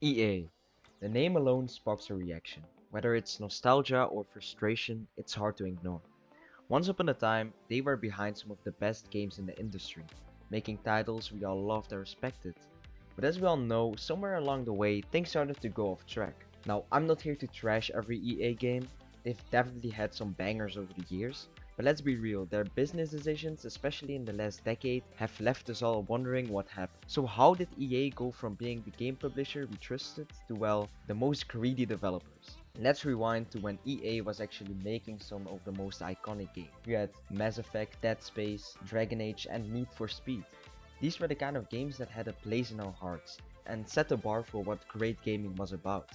EA. The name alone sparks a reaction. Whether it's nostalgia or frustration, it's hard to ignore. Once upon a time, they were behind some of the best games in the industry, making titles we all loved and respected. But as we all know, somewhere along the way, things started to go off track. Now, I'm not here to trash every EA game, they've definitely had some bangers over the years, but let's be real, their business decisions, especially in the last decade, have left us all wondering what happened. So how did EA go from being the game publisher we trusted to, well, the most greedy developers? Let's rewind to when EA was actually making some of the most iconic games. You had Mass Effect, Dead Space, Dragon Age and Need for Speed. These were the kind of games that had a place in our hearts and set the bar for what great gaming was about.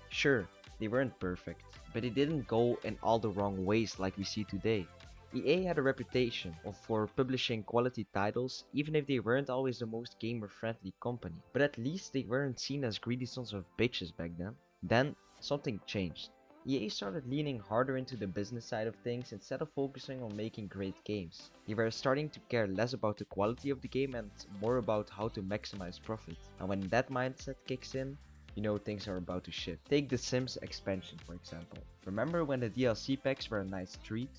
Sure, they weren't perfect, but they didn't go in all the wrong ways like we see today. EA had a reputation for publishing quality titles even if they weren't always the most gamer friendly company, but at least they weren't seen as greedy sons of bitches back then. Then something changed. EA started leaning harder into the business side of things instead of focusing on making great games. They were starting to care less about the quality of the game and more about how to maximize profit. And when that mindset kicks in, you know things are about to shift. Take the Sims expansion for example. Remember when the DLC packs were a nice treat?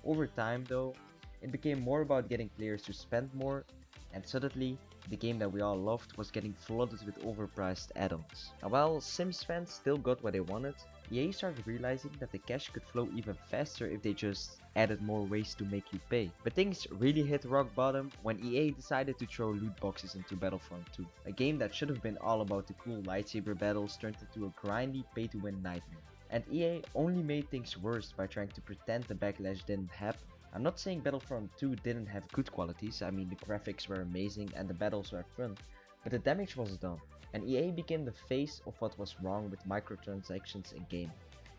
Over time though, it became more about getting players to spend more, and suddenly, the game that we all loved was getting flooded with overpriced add-ons. And while Sims fans still got what they wanted, EA started realizing that the cash could flow even faster if they just added more ways to make you pay. But things really hit rock bottom when EA decided to throw loot boxes into Battlefront 2. A game that should have been all about the cool lightsaber battles turned into a grindy pay-to-win nightmare. And EA only made things worse by trying to pretend the backlash didn't happen. I'm not saying Battlefront 2 didn't have good qualities, I mean the graphics were amazing and the battles were fun, but the damage was done, and EA became the face of what was wrong with microtransactions in gaming.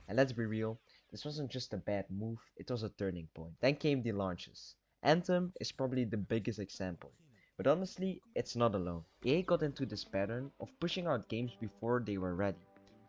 And let's be real, this wasn't just a bad move, it was a turning point. Then came the launches. Anthem is probably the biggest example. But honestly, it's not alone. EA got into this pattern of pushing out games before they were ready.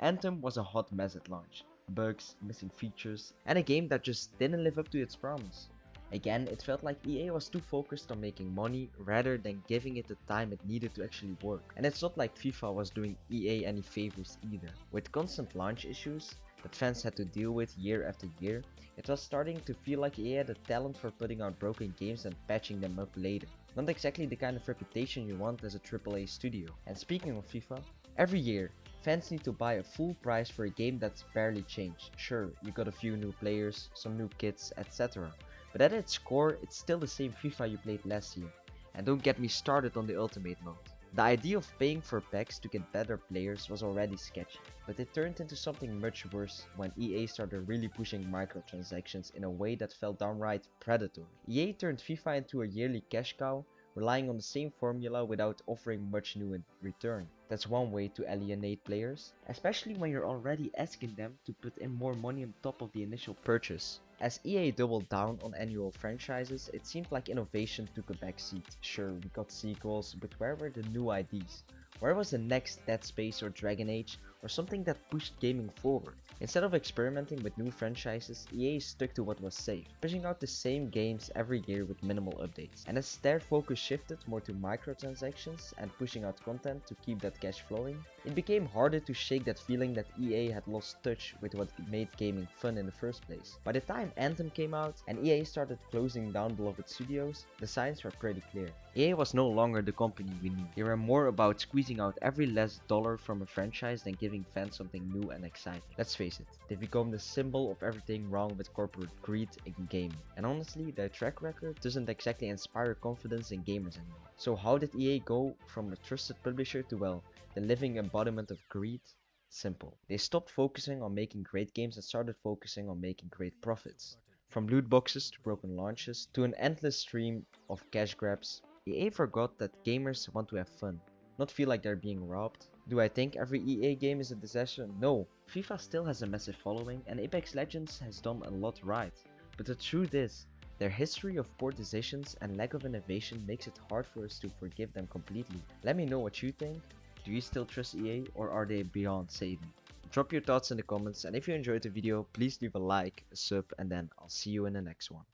Anthem was a hot mess at launch. Bugs, missing features, and a game that just didn't live up to its promise. Again, it felt like EA was too focused on making money rather than giving it the time it needed to actually work. And it's not like FIFA was doing EA any favors either. With constant launch issues that fans had to deal with year after year, it was starting to feel like EA had a talent for putting out broken games and patching them up later. Not exactly the kind of reputation you want as a AAA studio. And speaking of FIFA, every year, fans need to buy a full price for a game that's barely changed. Sure, you got a few new players, some new kits, etc. But at its core, it's still the same FIFA you played last year. And don't get me started on the Ultimate mode. The idea of paying for packs to get better players was already sketchy, but it turned into something much worse when EA started really pushing microtransactions in a way that felt downright predatory. EA turned FIFA into a yearly cash cow, relying on the same formula without offering much new in return. That's one way to alienate players, especially when you're already asking them to put in more money on top of the initial purchase. As EA doubled down on annual franchises, it seemed like innovation took a backseat. Sure, we got sequels, but where were the new ideas? Where was the next Dead Space or Dragon Age, or something that pushed gaming forward? Instead of experimenting with new franchises, EA stuck to what was safe, pushing out the same games every year with minimal updates. And as their focus shifted more to microtransactions and pushing out content to keep that cash flowing, it became harder to shake that feeling that EA had lost touch with what made gaming fun in the first place. By the time Anthem came out and EA started closing down beloved studios, the signs were pretty clear. EA was no longer the company we knew. They were more about squeezing out every last dollar from a franchise than giving fans something new and exciting. Let's face it, they've become the symbol of everything wrong with corporate greed in gaming. And honestly, their track record doesn't exactly inspire confidence in gamers anymore. So how did EA go from a trusted publisher to, well, the living embodiment of greed? Simple. They stopped focusing on making great games and started focusing on making great profits. From loot boxes to broken launches to an endless stream of cash grabs, EA forgot that gamers want to have fun, not feel like they're being robbed. Do I think every EA game is a disaster? No. FIFA still has a massive following and Apex Legends has done a lot right. But the truth is, their history of poor decisions and lack of innovation makes it hard for us to forgive them completely. Let me know what you think. Do you still trust EA or are they beyond saving? Drop your thoughts in the comments, and if you enjoyed the video, please leave a like, a sub, and then I'll see you in the next one.